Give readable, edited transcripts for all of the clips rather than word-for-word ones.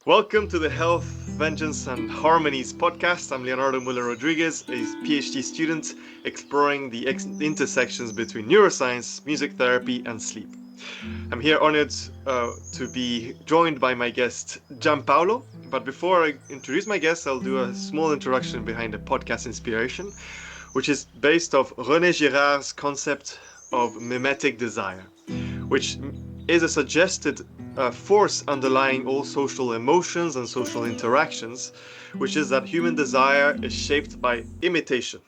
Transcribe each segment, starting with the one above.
Welcome to the Health, Vengeance and Harmonies podcast. I'm Leonardo Muller-Rodriguez, a PhD student exploring the intersections between neuroscience, music therapy, and sleep. I'm here honored to be joined by my guest, Giampaolo. But before I introduce my guest, I'll do a small introduction behind the podcast inspiration, which is based off René Girard's concept of mimetic desire, which is a suggested force underlying all social emotions and social interactions, which is that human desire is shaped by imitation.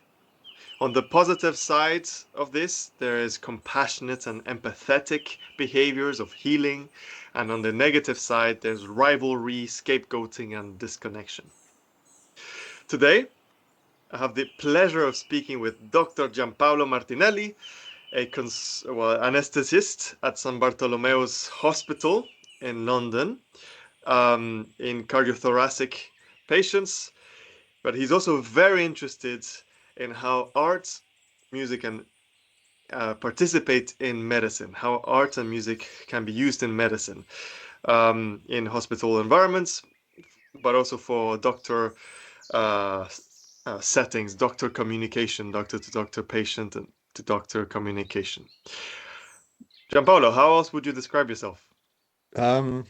On the positive side of this, there is compassionate and empathetic behaviors of healing, and on the negative side, there's rivalry, scapegoating, and disconnection. Today, I have the pleasure of speaking with Dr. Giampaolo Martinelli, a anesthetist at San Bartolomeo's Hospital in London, in cardiothoracic patients. But he's also very interested in how art, music, and participate in medicine, how art and music can be used in medicine, in hospital environments, but also for doctor settings, doctor communication, doctor to doctor, patient and to doctor communication. Giampaolo, how else would you describe yourself? Um,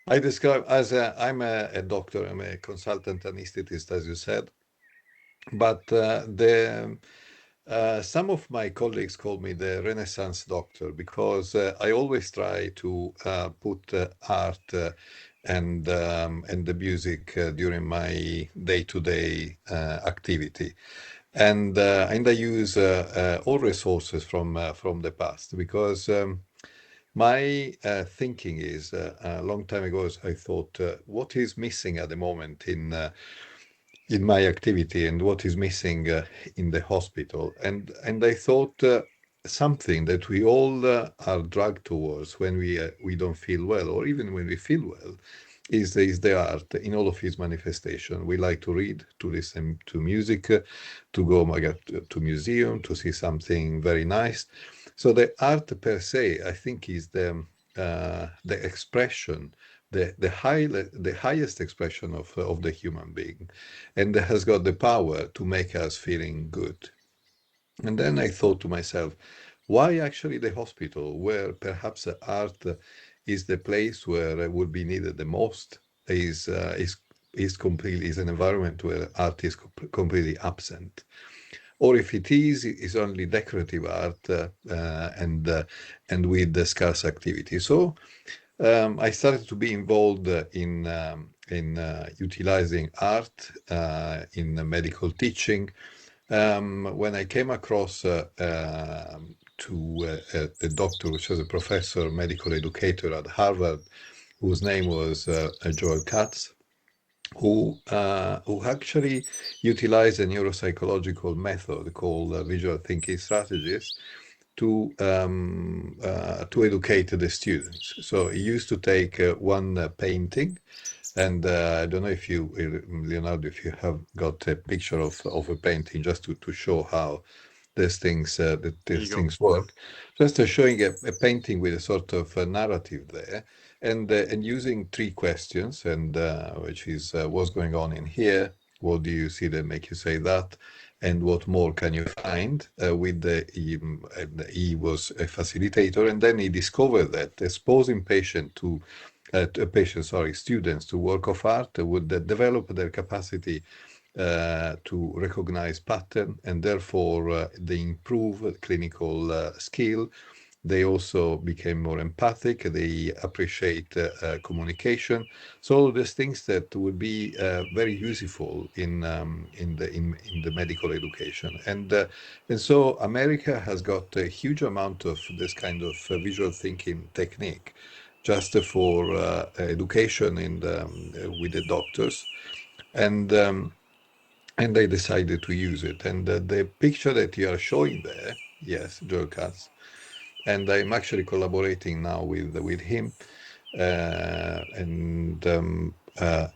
I describe I'm a doctor. I'm a consultant anesthetist, as you said. But the some of my colleagues call me the Renaissance doctor because I always try to put art and the music during my day-to-day activity. And I use all resources from the past because my thinking is a long time ago, I thought, what is missing at the moment in my activity, and what is missing in the hospital? And I thought something that we all are dragged towards when we don't feel well, or even when we feel well, is the art in all of its manifestation. We like to read, to listen to music, to go to museum, to see something very nice. So the art per se, I think, is the expression, the highest expression of the human being, and that has got the power to make us feeling good. And then I thought to myself, why actually the hospital, where perhaps the art is the place where it would be needed the most, is an environment where art is completely absent, or if it is only decorative art and with the scarce activity. So I started to be involved in utilizing art in medical teaching. When I came across to a doctor, which was a professor, medical educator at Harvard, whose name was Joel Katz, who actually utilized a neuropsychological method called visual thinking strategies to educate the students. So he used to take one painting, and I don't know if you, Leonardo, if you have got a picture of a painting, just to show how There you these go. things work. Just showing a painting with a sort of a narrative there, and using three questions, and which is what's going on in here, what do you see that make you say that, and what more can you find with he was a facilitator, and then he discovered that exposing students to work of art would develop their capacity to recognize pattern, and therefore they improve clinical skill. They also became more empathic. They appreciate communication. So all these things that would be very useful in the medical education. And so America has got a huge amount of this kind of visual thinking technique just for education with the doctors. And and they decided to use it. And the picture that you are showing there, yes, Joe Katz, and I'm actually collaborating now with him and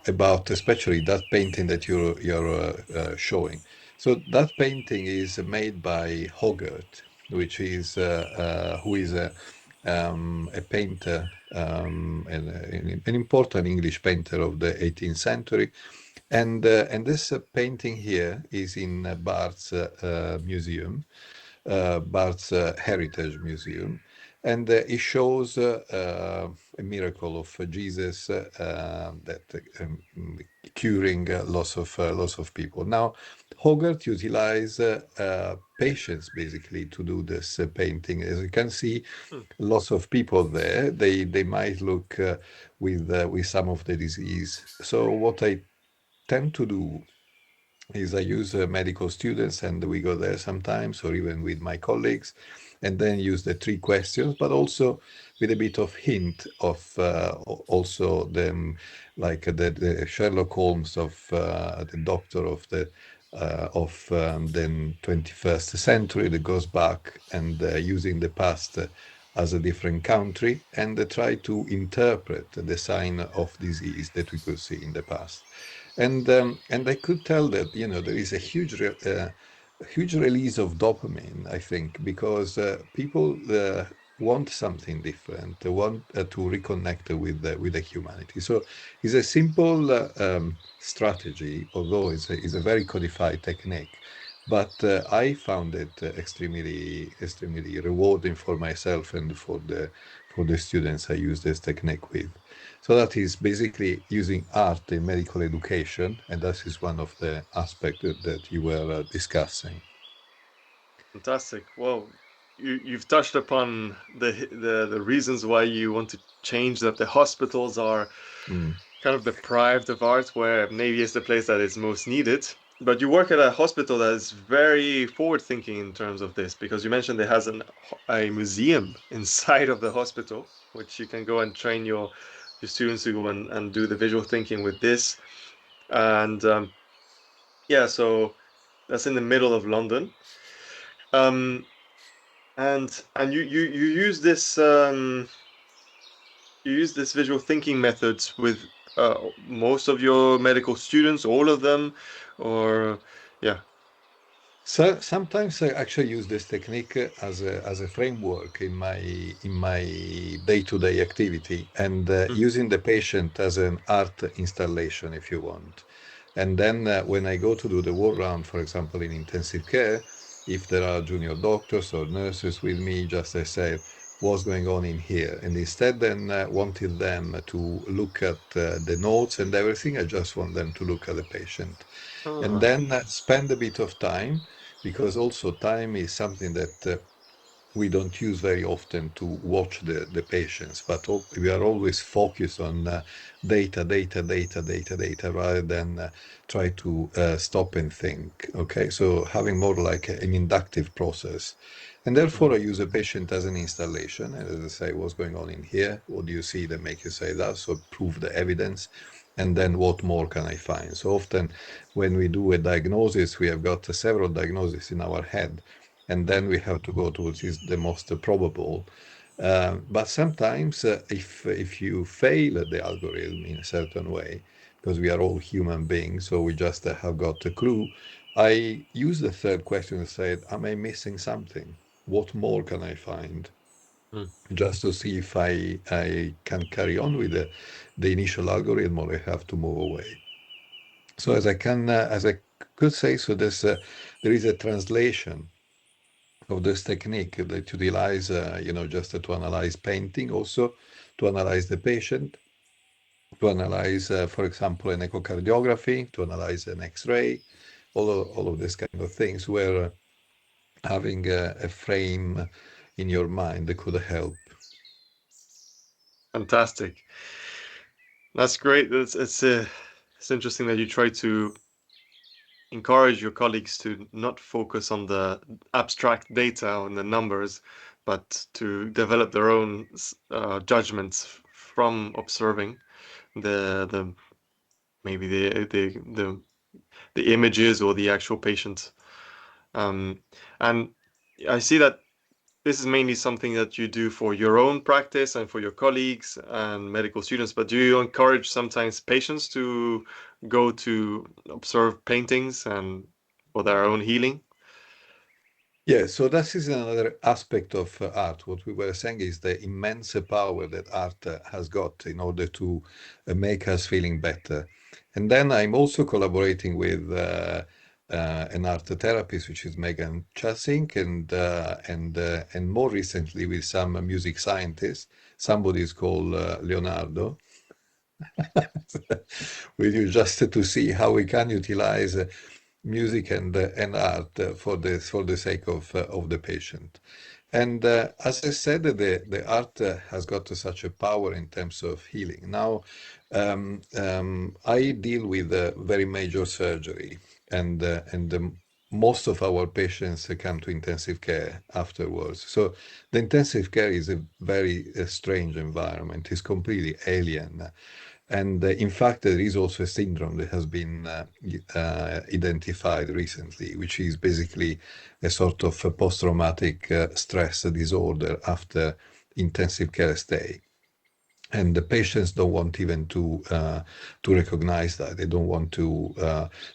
about especially that painting that you're showing. So that painting is made by Hogarth, which is who is a painter, an important English painter of the 18th century. And this painting here is in Barts Museum, Barts Heritage Museum, and it shows a miracle of Jesus that curing lots of people. Now, Hogarth utilized patients basically to do this painting. As you can see, Hmm. lots of people there. They might look with some of the disease. So what I tend to do is I use medical students and we go there sometimes, or even with my colleagues, and then use the three questions, but also with a bit of hint of also the like the Sherlock Holmes of the doctor of the 21st century that goes back and using the past as a different country and try to interpret the sign of disease that we could see in the past. And I could tell that there is a huge release of dopamine, I think, because people want something different. They want to reconnect with the humanity. So it's a simple strategy, although it's a very codified technique. But I found it extremely rewarding for myself and for the students I use this technique with. So that is basically using art in medical education, and that is one of the aspects that you were discussing. Fantastic. Well, you've touched upon the reasons why you want to change that the hospitals are Mm. kind of deprived of art, where maybe it's the place that is most needed. But you work at a hospital that is very forward thinking in terms of this, because you mentioned it has a museum inside of the hospital, which you can go and train your students to go and do the visual thinking with this. And yeah, so that's in the middle of London. Um, and you use this you use this visual thinking methods with most of your medical students, all of them, or yeah. So sometimes I actually use this technique as a framework in my day-to-day activity, and Mm. using the patient as an art installation, if you want. And then when I go to do the ward round, for example, in intensive care, if there are junior doctors or nurses with me, just I say, what's going on in here? And instead then wanted them to look at the notes and everything, I just want them to look at the patient. And Ah. then spend a bit of time, because also time is something that we don't use very often to watch the patients, but we are always focused on data, rather than try to stop and think. Okay, so having more like an inductive process. And therefore, Mhm. I use a patient as an installation. And as I say, what's going on in here? What do you see that make you say that? So prove the evidence. And then what more can I find? So often when we do a diagnosis, we have got several diagnoses in our head, and Mm. then we have to go to what is the most probable. But sometimes, if you fail the algorithm in a certain way, because we are all human beings, so we just have got a clue. I use the third question and said, "Am I missing something? What more can I find?" Mm. Just to see if I can carry on with the initial algorithm, or I have to move away. So as I could say, so there is a translation of this technique that utilize, just to analyze painting, also to analyze the patient, to analyze, for example, an echocardiography, to analyze an X-ray, all of these kind of things, where having a frame in your mind that could help. Fantastic. That's great. It's interesting that you try to encourage your colleagues to not focus on the abstract data on the numbers, but to develop their own judgments from observing the maybe the images or the actual patient. Um, and I see that this is mainly something that you do for your own practice and for your colleagues and medical students, but do you encourage sometimes patients to go to observe paintings and for their own healing? Yeah, so that is another aspect of art. What we were saying is the immense power that art has got in order to make us feeling better. And then I'm also collaborating with an art therapist, which is Megan Chasink, and more recently with some music scientists. Somebody is called Leonardo, with you just to see how we can utilize music and art for the sake of the patient. And as I said, the art has got such a power in terms of healing. Now, I deal with very major surgery, and most of our patients come to intensive care afterwards. So the intensive care is a very strange environment. It's completely alien. And in fact, there is also a syndrome that has been identified recently, which is basically a sort of a post-traumatic stress disorder after intensive care stay. And the patients don't want even to recognize that. They don't want to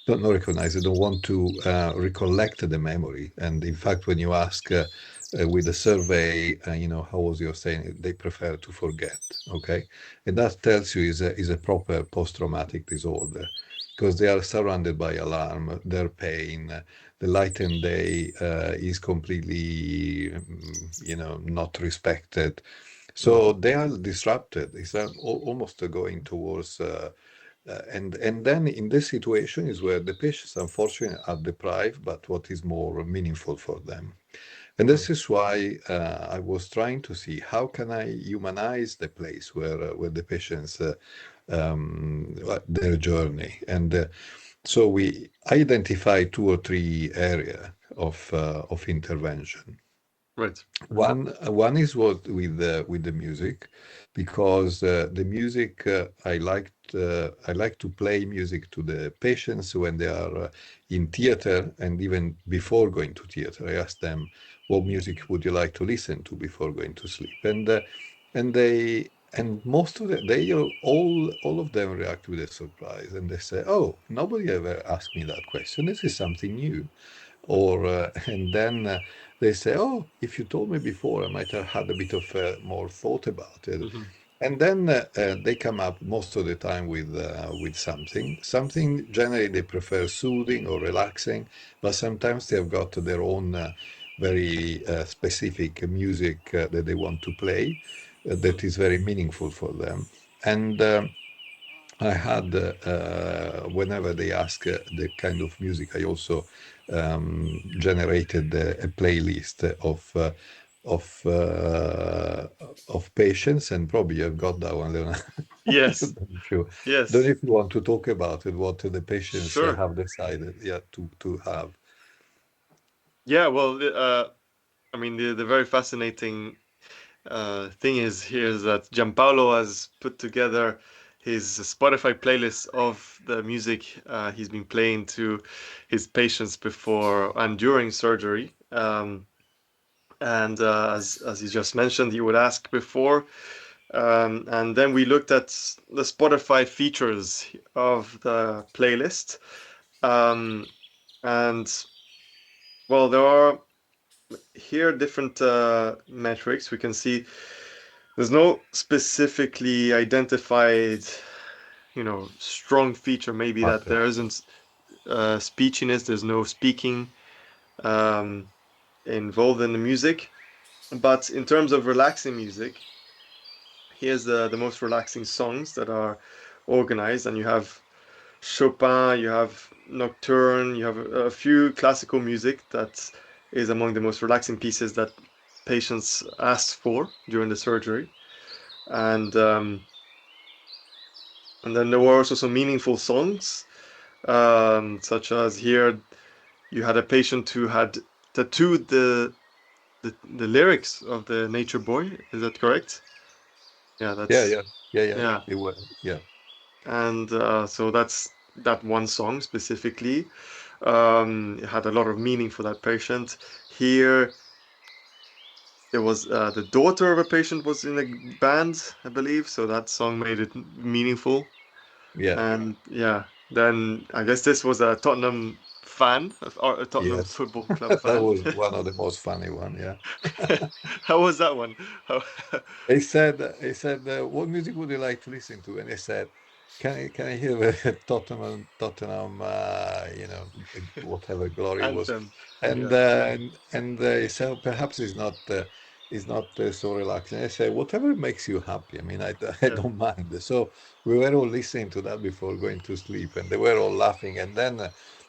don't not recognize. They don't want to recollect the memory. And in fact, when you ask with a survey, how was your stay, they prefer to forget. Okay, and that tells you is a proper post-traumatic disorder because they are surrounded by alarm, their pain. The light and day is completely, not respected, Mhm. so they are disrupted. It's almost going towards, and then in this situation is where the patients unfortunately are deprived, but what is more meaningful for them. And Mhm. this is why I was trying to see how can I humanize the place where the patients their journey. And so we identify two or three area of intervention. Right. One is what with the music, because the music I like to play music to the patients when they are in theater, and even before going to theater. I ask them, what music would you like to listen to before going to sleep? And most of they all of them react with a surprise, and they say, oh, nobody ever asked me that question. This is something new. Or and then they say, "Oh, if you told me before, I might have had a bit of more thought about it." Mhm. And then they come up most of the time with something. Generally, they prefer soothing or relaxing, but sometimes they have got their own very specific music that they want to play Mhm. that is very meaningful for them. And I had, whenever they ask the kind of music, I also generated a playlist of of patients, and probably you've got that one, Leonard. Yes. Don't know Yes. if you want to talk about it, what the patients Sure. have decided, yeah, to have. Yeah. Well, I mean, the very fascinating thing is here is that Giampaolo has put together his Spotify playlist of the music he's been playing to his patients before and during surgery. And as you just mentioned, he would ask before, and then we looked at the Spotify features of the playlist, um, and well, there are here different metrics. We can see there's no specifically identified, strong feature. Maybe that Factor. there isn't speechiness. There's no speaking um, involved in the music. But in terms of relaxing music, here's the most relaxing songs that are organized, and you have Chopin, you have Nocturne, you have a few classical music that is among the most relaxing pieces that patients asked for during the surgery. And and then there were also some meaningful songs, such as here you had a patient who had tattooed the lyrics of the Nature Boy. Is that correct? Yeah, Yeah, that's yeah, yeah, yeah. yeah. It was, yeah, And so that's that one song specifically. It had a lot of meaning for that patient. Here, it was the daughter of a patient was in a band, I believe, so that song made it meaningful. yeah, And yeah, then I guess this was a Tottenham fan of Tottenham Yes, Football Club that fan. was one of the most funny one. Yeah. How was that one? How... He said, what music would you like to listen to? And he said, can I hear the Tottenham, whatever glory was. Anthem. And Yeah. he said, perhaps it's not so relaxing. I said, whatever makes you happy. I mean, I Yeah. don't mind. So we were all listening to that before going to sleep, and they were all laughing. And then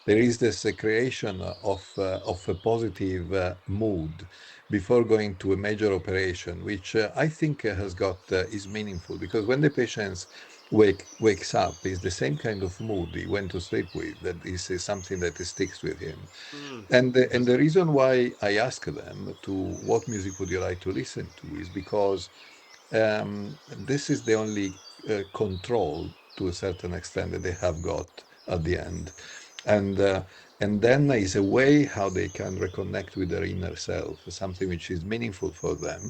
there is this creation of a positive mood before going to a major operation, which I think has got is meaningful, because when the patients wakes up, is the same kind of mood he went to sleep with. That is something that sticks with him. Mm, And the interesting. reason why I ask them to what music would you like to listen to is because this is the only control to a certain extent that they have got at the end. And and then is a way how they can reconnect with their inner self, something which is meaningful for them.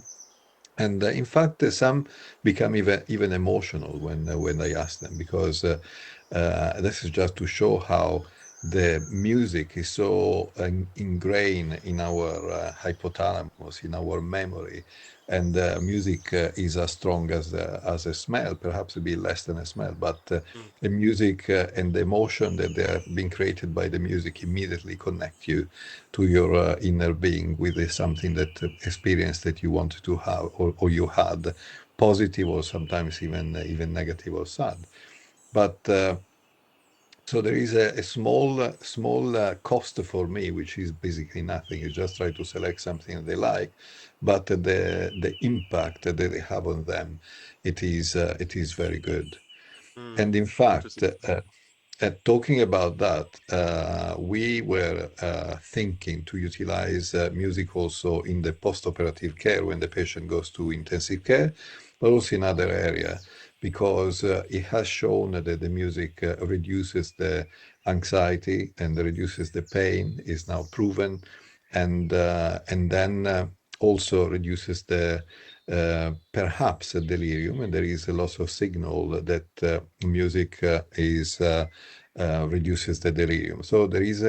And in fact, some become even emotional when I ask them, because this is just to show how the music is so ingrained in our hypothalamus, in our memory, and music is as strong as a smell, perhaps a bit less than a smell, but Mm, the music and the emotion that they have been created by the music immediately connect you to your inner being with something that experience that you wanted to have, or you had, positive or sometimes even negative or sad. But so there is a small cost for me, which is basically nothing. You just try to select something that they like, but the impact that they have on them, it is very good. mm, And in fact, interesting. talking about that, we were thinking to utilize music also in the post-operative care when the patient goes to intensive care, but also in other area, because it has shown that the music reduces the anxiety and reduces the pain, is now proven, and then also reduces the perhaps a delirium, and there is a loss of signal that music is reduces the delirium. So there is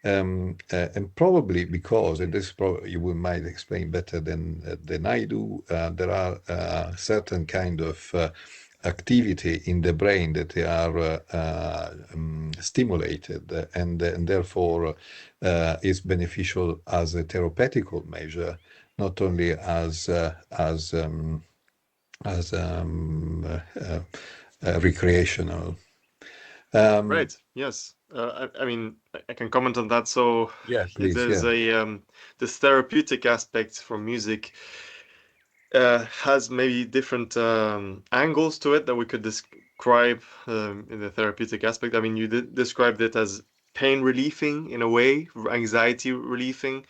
and probably because, and this probably you will might explain better than I do, there are certain kind of activity in the brain that they are stimulated, and therefore is beneficial as a therapeutical measure, not only as recreational. Um, Right. Yes. I mean, I can comment on that. So yeah, please, there's yeah. a this therapeutic aspect from music has maybe different angles to it that we could describe in the therapeutic aspect. I mean, you described it as pain relieving in a way, anxiety relieving,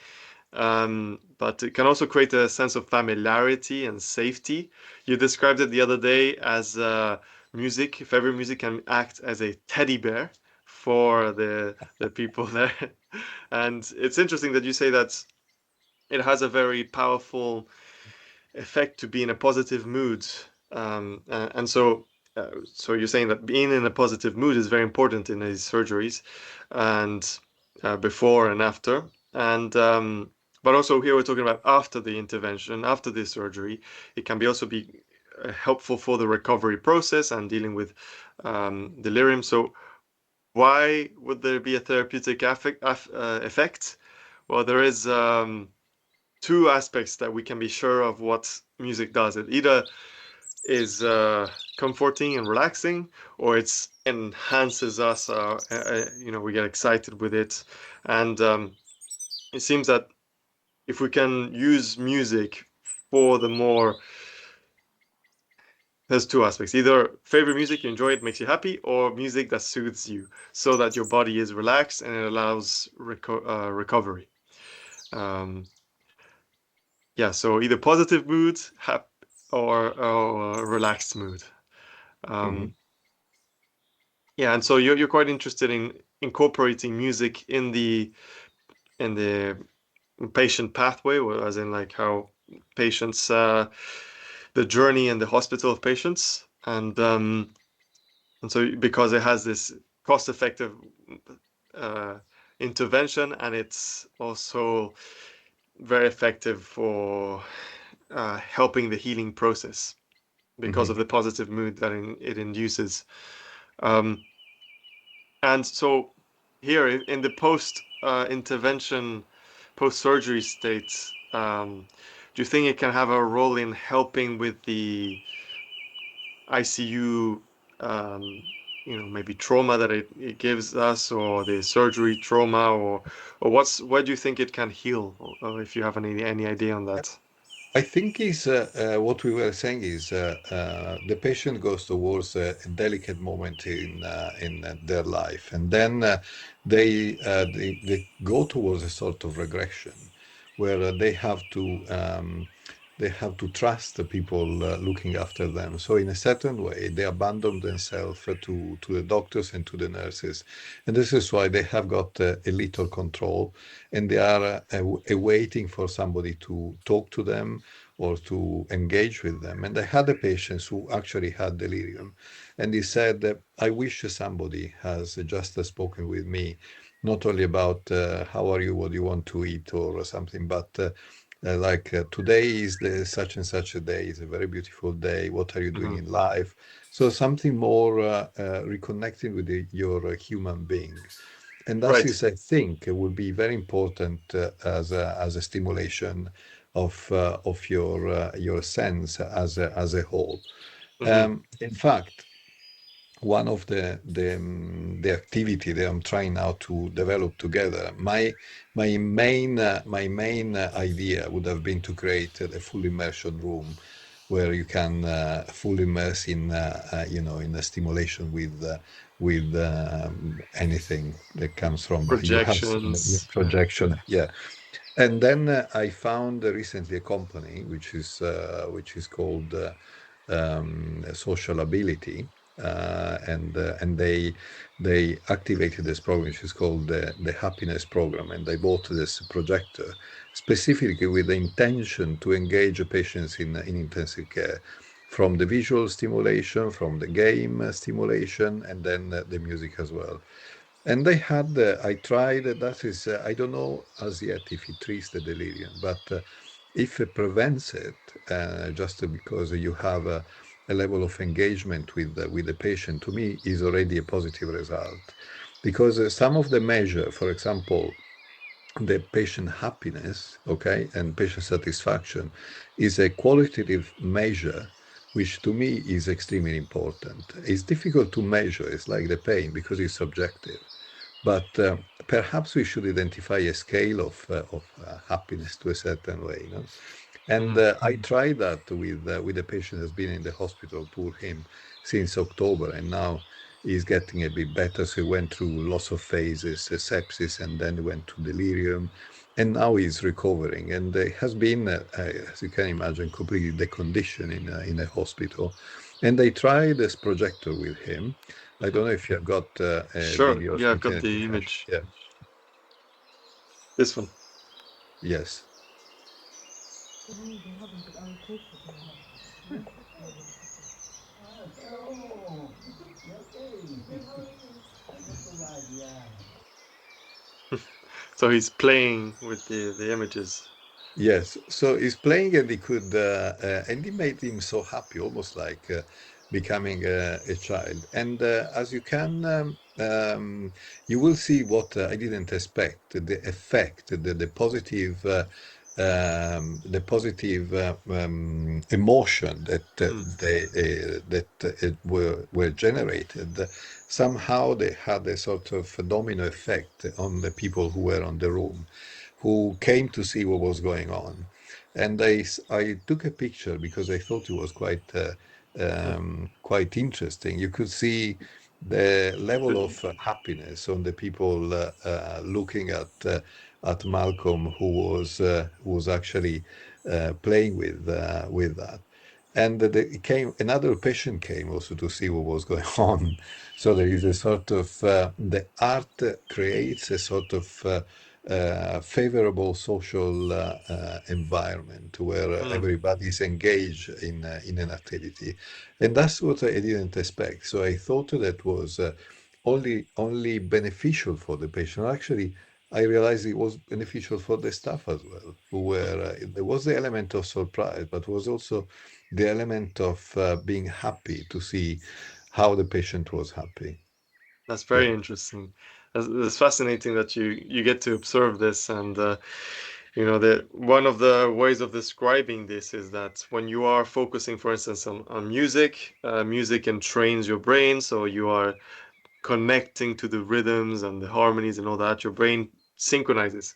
but it can also create a sense of familiarity and safety. You described it the other day as music, favorite music can act as a teddy bear for the people there. And it's interesting that you say that it has a very powerful effect to be in a positive mood. And so you're saying that being in a positive mood is very important in these surgeries, and before and after. And but also here we're talking about after the intervention, after the surgery, it can be also be helpful for the recovery process and dealing with delirium. So why would there be a therapeutic effect? Well, there is two aspects that we can be sure of what music does. It either is comforting and relaxing, or it's enhances us. We get excited with it, and it seems that if we can use music for the more, there's two aspects: either favorite music, you enjoy it, makes you happy, or music that soothes you, so that your body is relaxed and it allows recovery. Um, yeah, so either positive mood, or relaxed mood. Mhm, Um, yeah, and so you're quite interested in incorporating music in the patient pathway, as in like how patients the journey in the hospital of patients, and so because it has this cost-effective uh, intervention, and it's also very effective for helping the healing process because Hmm. of the positive mood that it induces. Um, and so here in the post intervention, post surgery state, do you think it can have a role in helping with the ICU, maybe trauma that it gives us, or the surgery trauma, or where do you think it can heal, or if you have any idea on that? I think is what we were saying is the patient goes towards a delicate moment in their life, and then they go towards a sort of regression where they have to trust the people looking after them. So in a certain way, they abandon themselves to the doctors and to the nurses, and this is why they have got a little control, and they are waiting for somebody to talk to them or to engage with them. And I had a patient who actually had delirium, and he said, I wish somebody has just spoken with me, not only about how are you, what do you want to eat, or something, but today is the such and such a day, it's a very beautiful day. What are you doing Hmm. in life? So something more reconnecting with your human being. And that Right. is, I think, would be very important as a stimulation of your sense as a whole. Hmm. In fact, one of the activity that I'm trying now to develop together, my main idea would have been to create a full immersion room where you can full immerse in a stimulation with anything that comes from you have seen the Projections. Yeah. projection, yeah. And then I found recently a company which is called Social Ability, and they activated this program, which is called the Happiness Program, and they bought this projector specifically with the intention to engage patients in intensive care, from the visual stimulation, from the game stimulation, and then the music as well. And I tried, that is, I don't know as yet if it treats the delirium, but if it prevents it, just because you have a level of engagement with the patient, to me, is already a positive result. Because some of the measure, for example, the patient happiness, okay, and patient satisfaction is a qualitative measure, which to me is extremely important. It's difficult to measure, it's like the pain because it's subjective. But perhaps we should identify a scale of happiness to a certain way, you know. And Hmm. I tried that with a patient who's been in the hospital, poor him, since October, and now he's getting a bit better. So he went through lots of phases, sepsis, and then he went to delirium, and now he's recovering. And has been, as you can imagine, completely deconditioned in a hospital. And they tried this projector with him. I Hmm. don't know if you have got a Sure. video or Yeah, I've something got that you the can. image. Yeah. This one. Yes. So he's playing with the images. Yes, so he's playing and and he made him so happy, almost like becoming a child. And as you will see what I didn't expect, the effect, the positive emotion Hmm. that were generated. Somehow they had a sort of domino effect on the people who were on the room, who came to see what was going on. And I took a picture because I thought it was Hmm. quite interesting. You could see the level of happiness on the people looking at Malcolm, who was actually playing with that. And another patient came also to see what was going on. So there is a sort of the art creates a sort of favorable social environment where Hmm. everybody is engaged in an activity, and that's what I didn't expect. So I thought that was only beneficial for the patient. Actually, I realized it was beneficial for the staff as well, who were, there was the element of surprise, but was also the element of being happy to see how the patient was happy. That's Yeah. very interesting. It's fascinating that you get to observe this, and you know, the one of the ways of describing this is that when you are focusing, for instance, on music, music entrains your brain, so you are connecting to the rhythms and the harmonies and all that. Your brain synchronizes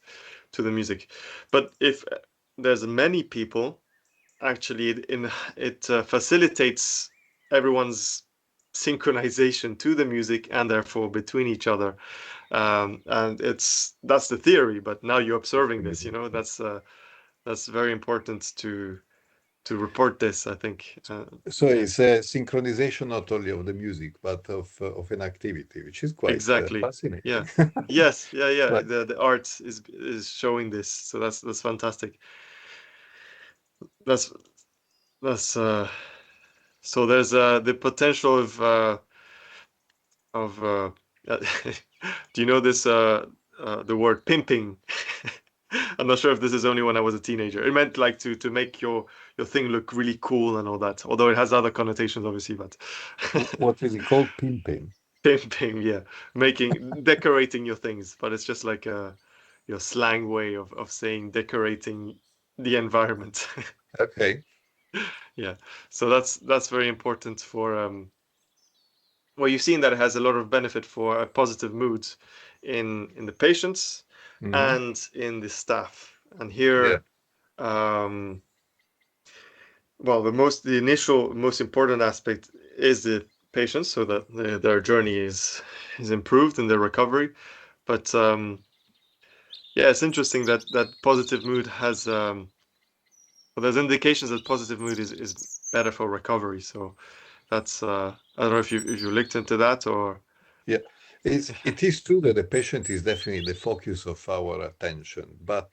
to the music. But if there's many people, actually, it facilitates everyone's synchronization to the music and therefore between each other. And that's the theory. But now you're observing this. You know, that's very important to report this, I think. So Yeah, it's a synchronization not only of the music, but of an activity, which is quite exactly. Yeah. fascinating. Yes. Yeah. Yeah. Right. The art is showing this, so that's fantastic. That's that's so there's the potential of do you know this the word pimping? I'm not sure if this is only when I was a teenager. It meant like to make your thing look really cool and all that. Although it has other connotations, obviously, but What is it called? Pimping. pimping, yeah, making decorating your things. But it's just like your slang way of saying decorating the environment. Okay. Yeah, so that's very important for well, you've seen that it has a lot of benefit for positive moods in the patients Hmm. and in the staff. And Yeah. here, um, well, the initial most important aspect is the patients, so that their journey is improved in their recovery. But yeah, it's interesting that positive mood has well, there's indications that positive mood is better for recovery. So that's I don't know if you looked into that or Yeah, it is true that the patient is definitely the focus of our attention, but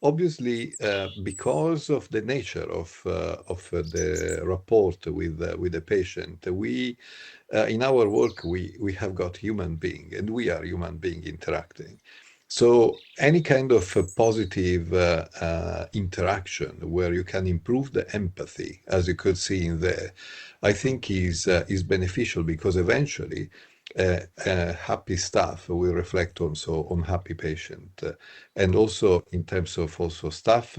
obviously, because of the nature of the rapport with the patient, we in our work we have got human being, and we are human being interacting. So any kind of positive interaction where you can improve the empathy, as you could see in there, I think is beneficial because eventually happy staff will reflect also on happy patient, and also in terms of also staff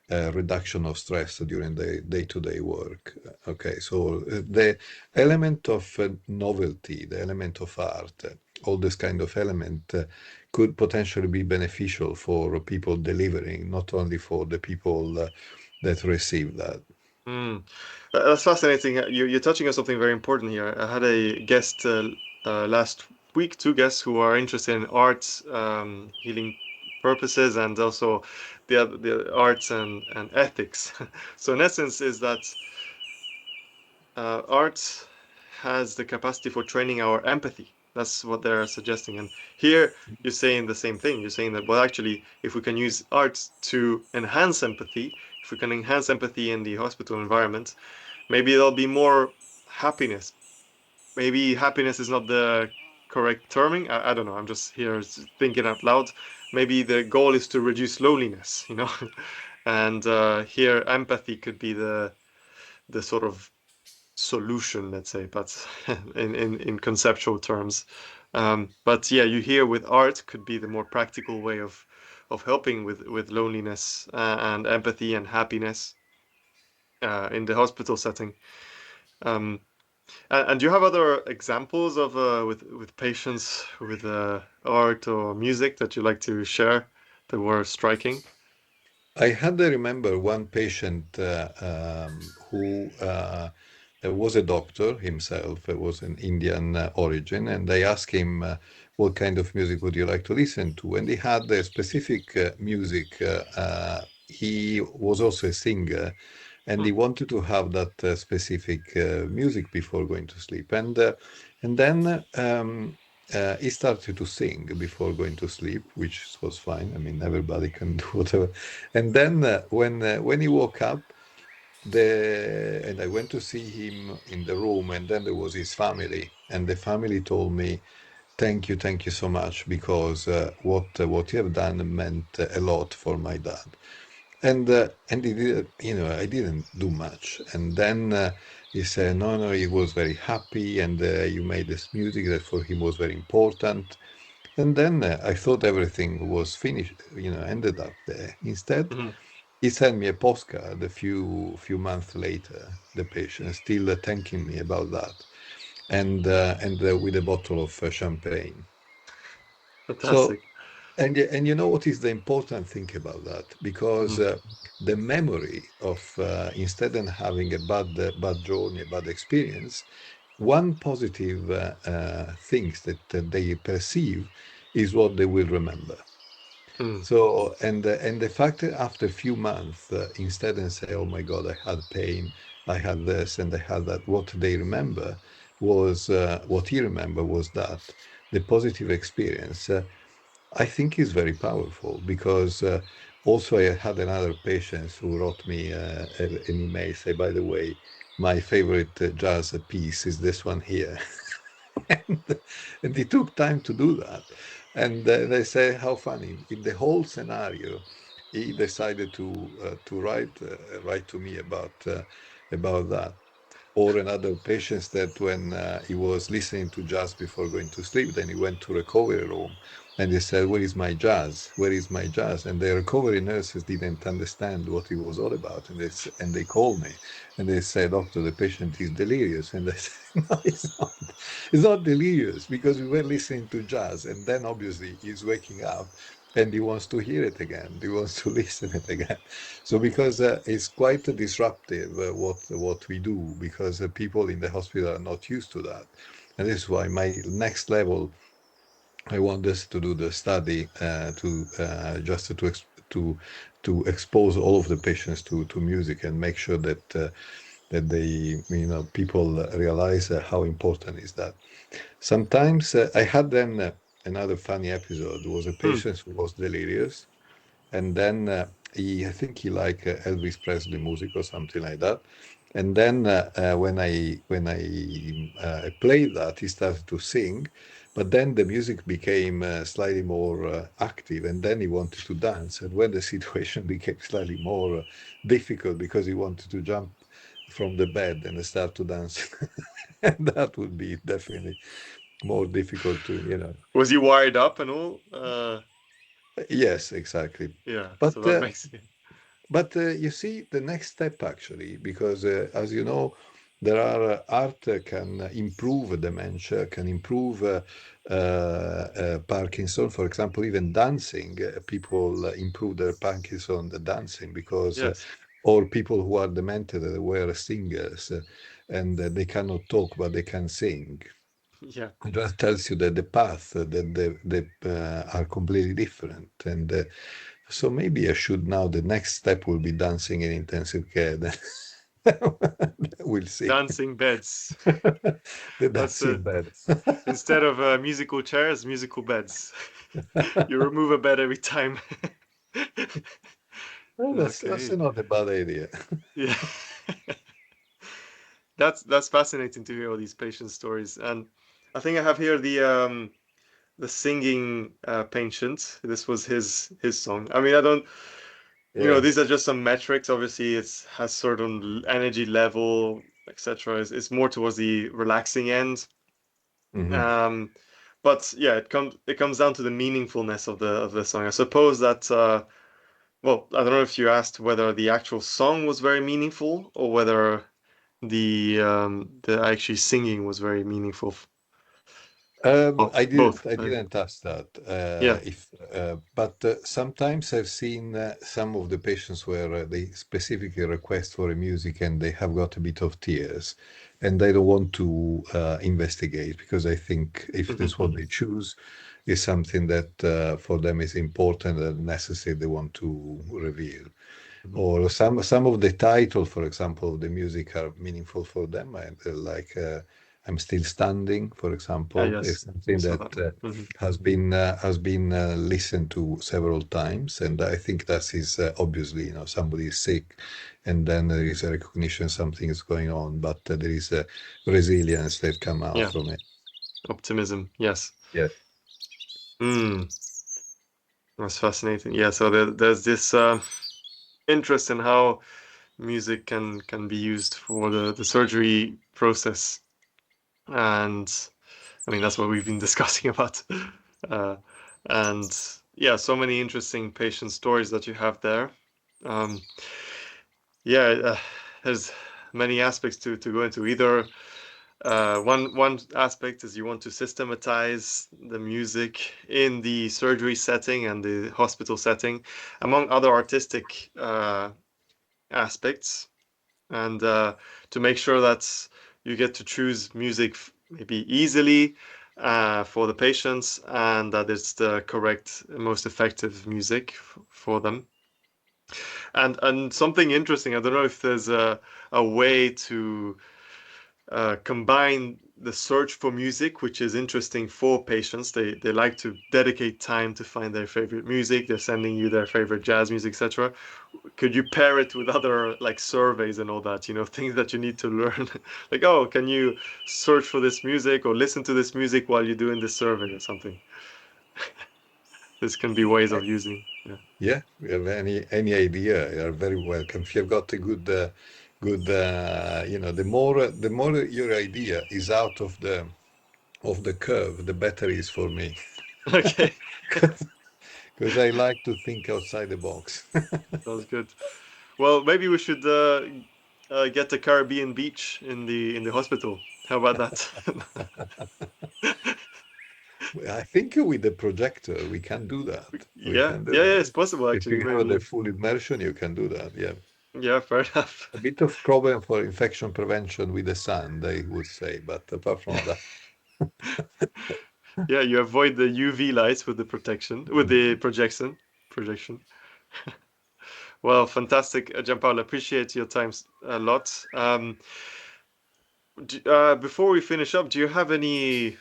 reduction of stress during the day-to-day work. Okay, so the element of novelty, the element of art, all this kind of element could potentially be beneficial for people delivering, not only for the people that receive that. Mm. That's fascinating. You're touching on something very important here. I had a guest last week, two guests who are interested in arts, healing purposes, and also the arts and ethics. So in essence, is that art has the capacity for training our empathy. That's what they're suggesting. And here you're saying the same thing. You're saying that, well, actually, if we can use art to enhance empathy, if we can enhance empathy in the hospital environment, maybe there'll be more happiness. Maybe happiness is not the correct terming. I don't know. I'm just here thinking out loud. Maybe the goal is to reduce loneliness, you know? And here empathy could be the sort of solution, let's say, but in conceptual terms. But yeah, you hear with art could be the more practical way of helping with loneliness and empathy and happiness in the hospital setting. Um, and do you have other examples of with patients with art or music that you like to share that were striking? I had to remember one patient who was a doctor himself, was an Indian origin, and I asked him, what kind of music would you like to listen to? And he had a specific music. He was also a singer, and he Hmm. wanted to have that specific music before going to sleep. And then he started to sing before going to sleep, which was fine. I mean, everybody can do whatever. And then when he woke up, and I went to see him in the room, and then there was his family, and the family told me, thank you so much because what you have done meant a lot for my dad. And he did, I didn't do much. And then he said, no, no, he was very happy, and you made this music that for him was very important. And then I thought everything was finished, ended up there. Instead, Mhm. he sent me a postcard a few months later, the patient, still thanking me about that, and with a bottle of champagne. So, Fantastic. and you know what is the important thing about that? Because Mhm. the memory of instead of having a bad journey, a bad experience, one positive things that they perceive is what they will remember. Mm. So, and the fact that after a few months, instead and say, "Oh my God, I had pain, I had this, and I had that," what they remember was what he remembered was that the positive experience. I think is very powerful because also I had another patient who wrote me an email say, by the way, my favorite jazz piece is this one here. and, and he took time to do that. And they say, how funny. In the whole scenario, he decided to write to me about that. Or another patient that when he was listening to jazz before going to sleep, then he went to recovery room and he said, "Where is my jazz? Where is my jazz?" And the recovery nurses didn't understand what it was all about, and they called me and they said, "Doctor, the patient is delirious." And I said, "No, it's not. It's not delirious because we were listening to jazz, and then obviously he's waking up." And he wants to hear it again. He wants to listen it again. So because it's quite disruptive what we do because people in the hospital are not used to that, and this is why my next level I want us to do the study to just to expose all of the patients to music and make sure that they people realize how important is that. Sometimes I had then another funny episode was a Mm. patient who was delirious and then I think he like Elvis Presley music or something like that. And then when I played that, he started to sing, but then the music became slightly more active, and then he wanted to dance. And when the situation became slightly more difficult because he wanted to jump from the bed and start to dance, and that would be definitely more difficult to. Was he wired up and all? Yes, exactly. Yeah. So But that makes it. you see, the next step actually, because as you know, there are art can improve dementia, can improve Parkinson. For example, even dancing, people improve their Parkinson the dancing because, Yes. or people who are demented were singers and they cannot talk but they can sing. Yeah. It just tells you that the path that are completely different. And so maybe I should now, the next step will be dancing in intensive care. Then we'll see. Dancing beds. The That's dancing bed. instead of musical chairs, musical beds. You remove a bed every time. Well, that's Okay. not a bad idea. Yeah. That's fascinating to hear all these patient stories. And I think I have here the singing patient. This was his song. I mean, I don't, Yeah. these are just some metrics. Obviously, it's has certain energy level, etc. It's more towards the relaxing end. Hmm. Um, but yeah, it comes down to the meaningfulness of the song. I suppose that well, I don't know if you asked whether the actual song was very meaningful or whether the actually singing was very meaningful. I Both, didn't. both. I didn't ask that. Yeah. But sometimes I've seen some of the patients where they specifically request for a music and they have got a bit of tears, and they don't want to investigate because I think if Hmm. this what they choose is something that for them is important and necessary, they want to reveal. Hmm. Or some of the title, for example, of the music are meaningful for them, and like "I'm Still Standing," for Ah, example, is yes, I something saw that that. Hmm. has been listened to several times, and I think that is obviously somebody is sick, and then there is a recognition something is going on, but there is a resilience that come out Yeah. from it. Optimism. Yes. Yes. Hmm. That's fascinating. Yeah. So there's this interest in how music can be used for the surgery process, and I mean that's what we've been discussing about. Uh, and yeah, so many interesting patient stories that you have there. Um, yeah, there's many aspects to go into. Either one aspect is you want to systematize the music in the surgery setting and the hospital setting, among other artistic aspects, and to make sure that you get to choose music maybe easily for the patients, and that it's the correct, most effective music for them. And something interesting, I don't know if there's a way to combine the search for music, which is interesting for patients. They like to dedicate time to find their favorite music. They're sending you their favorite jazz music, etc. Could you pair it with other like surveys and all that, things that you need to learn? Like, oh, can you search for this music or listen to this music while you're doing this survey or something? This can be ways of using. Yeah. Yeah, we have any idea, you are very welcome. If you've got a good the more your idea is out of the curve, the better it is for me. Okay. Because I like to think outside the box. Sounds good. Well, maybe we should get a Caribbean beach in the hospital. How about that? I think with the projector we can do that. We Yeah, can do yeah, yeah. that. It's possible If actually. you have the Maybe. full immersion, you can do that. Yeah. Yeah, fair enough. A bit of problem for infection prevention with the sun, they would say, but apart from that, Yeah, you avoid the UV lights with the protection, with the projection. Well, fantastic, Giampaolo. Appreciate your time a lot. Before we finish up, do you have any,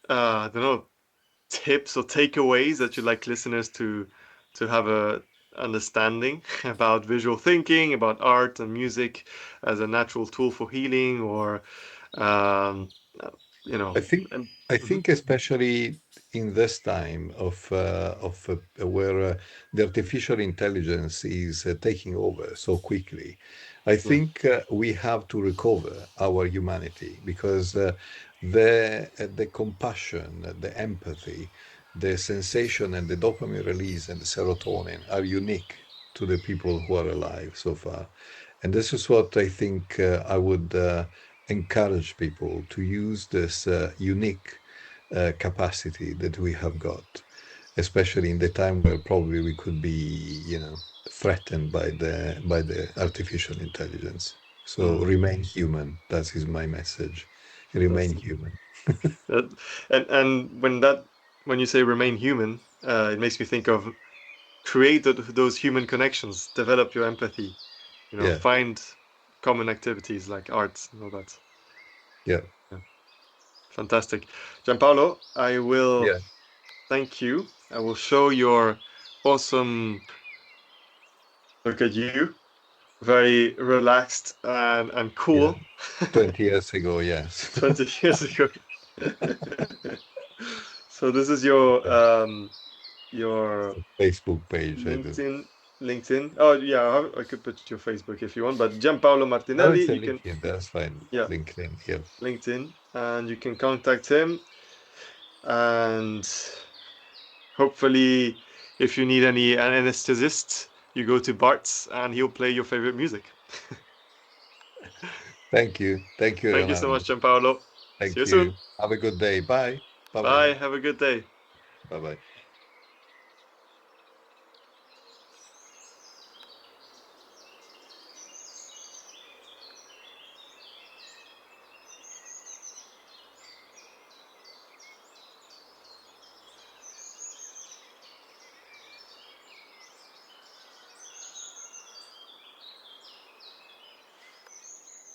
I don't know, tips or takeaways that you'd like listeners to have a understanding about visual thinking, about art and music as a natural tool for healing, or um, uh, you know, I think um, I mhm, think especially in this time of where the artificial intelligence is taking over so quickly, I yeah, think we have to recover our humanity because the compassion, the empathy, the sensation, and the dopamine release and the serotonin are unique to the people who are alive so far, and this is what I think I would. Encourage people to use this unique capacity that we have got, especially in the time where probably we could be, threatened by the artificial intelligence. So mm, remain human. That is my message. Remain fantastic. human. That, and when you say remain human, it makes me think of create those human connections, develop your empathy, Yeah, find common activities like arts and all that. yeah, Yeah, fantastic. Gianpaolo, I will yeah, thank you. I will show your awesome look at you, very relaxed and yeah. cool. 20 years ago, yes. 20 years ago. So this is your Facebook page, I do. LinkedIn. LinkedIn. Oh yeah, I could put your Facebook if you want, but Gianpaolo No, Martinelli, it's a you can, LinkedIn. That's fine. yeah, LinkedIn, yeah. LinkedIn, and you can contact him. And hopefully, if you need an anesthetist, you go to Bart's and he'll play your favorite music. Thank you. Thank you, Thank you so Leonardo. much, Gianpaolo. See you Thank soon. you. Have a good day. Bye. Bye bye. Bye. Have a good day. Bye bye.